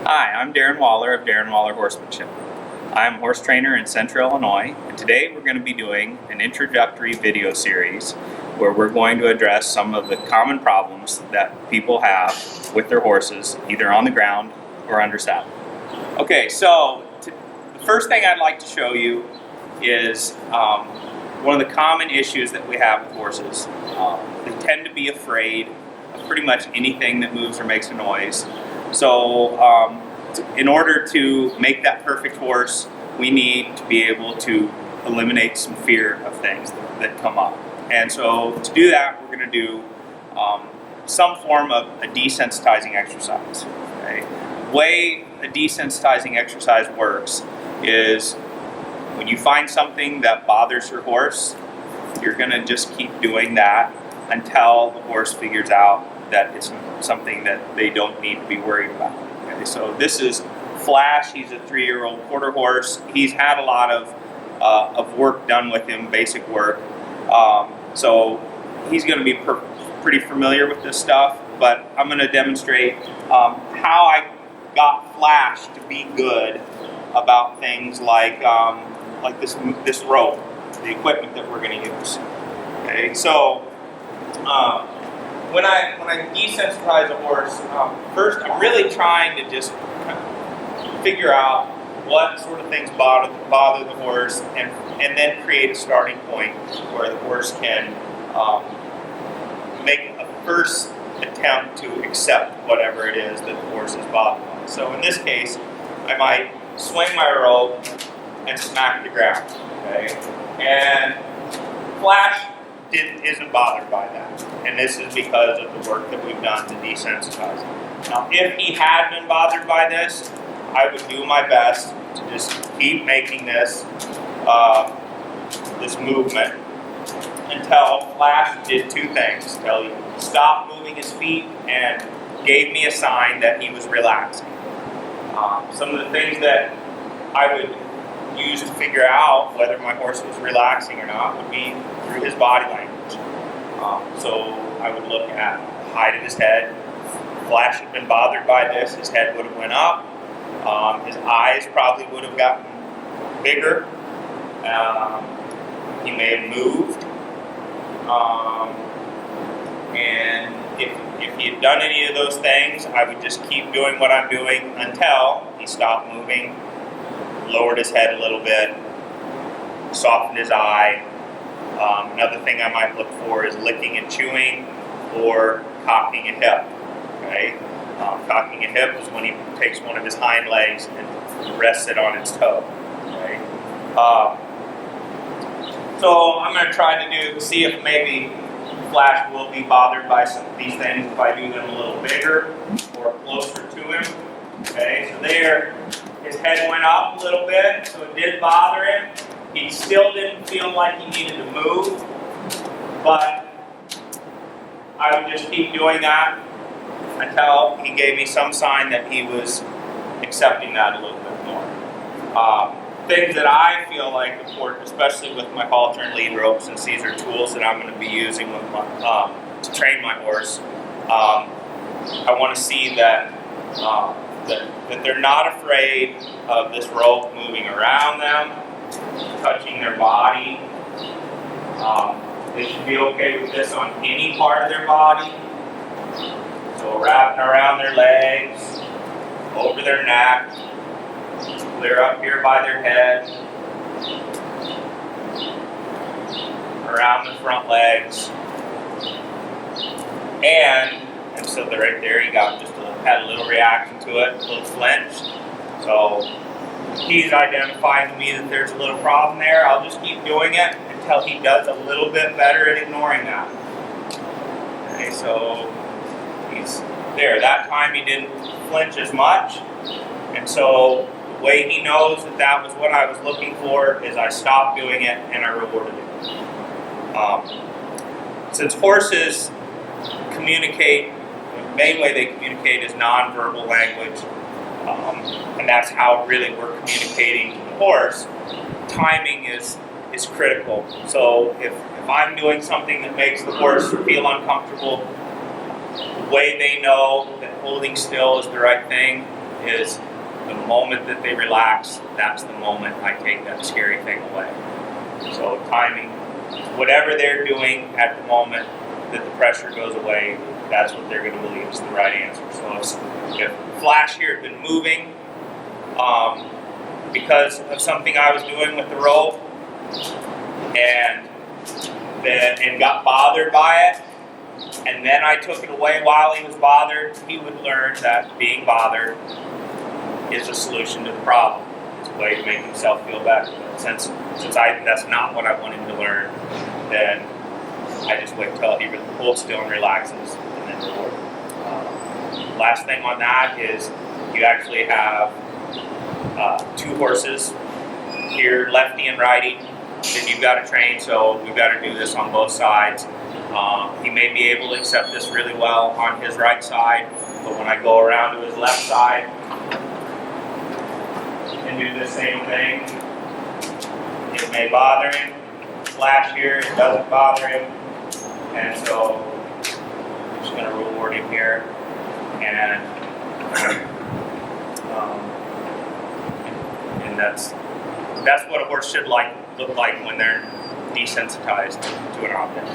Hi, I'm Darren Woller of Darren Woller Horsemanship. I'm a horse trainer in Central Illinois, and today we're going to be doing an introductory video series where we're going to address some of the common problems that people have with their horses, either on the ground or under saddle. Okay, so the first thing I'd like to show you is one of the common issues that we have with horses. They tend to be afraid of pretty much anything that moves or makes a noise. So in order to make that perfect horse, we need to be able to eliminate some fear of things that come up. And so to do that, we're going to do some form of a desensitizing exercise. Okay? The way a desensitizing exercise works is when you find something that bothers your horse, you're going to just keep doing that until the horse figures out that it's something that they don't need to be worried about. Okay, so this is Flash. He's a 3-year-old quarter horse. He's had a lot of work done with him, basic work. So he's going to be pretty familiar with this stuff, but I'm going to demonstrate how I got Flash to be good about things like this rope, the equipment that we're going to use. Okay, so when I desensitize a horse, first I'm really trying to just figure out what sort of things bother the horse, and then create a starting point where the horse can make a first attempt to accept whatever it is that the horse is bothered by. So in this case, I might swing my rope and smack the ground. Okay, and Flash isn't bothered by that, and this is because of the work that we've done to desensitize him. Now, if he had been bothered by this, I would do my best to just keep making this movement until Flash did two things: until he stopped moving his feet and gave me a sign that he was relaxing. Some of the things that I would use to figure out whether my horse was relaxing or not would be through his body language. So I would look at the height of his head. If Flash had been bothered by this, his head would have went up. His eyes probably would have gotten bigger. He may have moved. And if he had done any of those things, I would just keep doing what I'm doing until he stopped moving, lowered his head a little bit, softened his eye. Another thing I might look for is licking and chewing, or cocking a hip. Okay? Cocking a hip is when he takes one of his hind legs and rests it on its toe. Okay? So I'm going to try to see if maybe Flash will be bothered by some of these things if I do them a little bigger or closer to him. Okay, so there, his head went up a little bit, so it did bother him. He still didn't feel like he needed to move, but I would just keep doing that until he gave me some sign that he was accepting that a little bit more. Things that I feel like important, especially with my halter and lead ropes, since these are tools that I'm going to be using with to train my horse, I want to see that they're not afraid of this rope moving around them, touching their body. They should be okay with this on any part of their body. So wrapping around their legs, over their neck, clear up here by their head, around the front legs, and so right there he got had a little reaction to it, a little flinch. So he's identifying to me that there's a little problem there. I'll just keep doing it until he does a little bit better at ignoring that. Okay, so he's there. That time he didn't flinch as much, and so the way he knows that that was what I was looking for is I stopped doing it and I rewarded it. Since horses communicate, the main way they communicate is nonverbal language, and that's how really we're communicating to the horse. Timing is critical. So if I'm doing something that makes the horse feel uncomfortable, the way they know that holding still is the right thing is the moment that they relax, that's the moment I take that scary thing away. So timing, whatever they're doing at the moment that the pressure goes away, that's what they're going to believe is the right answer. So if Flash here had been moving because of something I was doing with the rope and got bothered by it, and then I took it away while he was bothered, he would learn that being bothered is a solution to the problem. It's a way to make himself feel better. But since that's not what I want him to learn, then I just wait till he holds still and relaxes, and then reward. Last thing on that is you actually have two horses here, lefty and righty, that you've got to train. So we've got to do this on both sides. He may be able to accept this really well on his right side, but when I go around to his left side and do the same thing, it may bother him. Flash here, it doesn't bother him, and so I'm just going to reward him here, and that's what a horse should look like when they're desensitized to an object.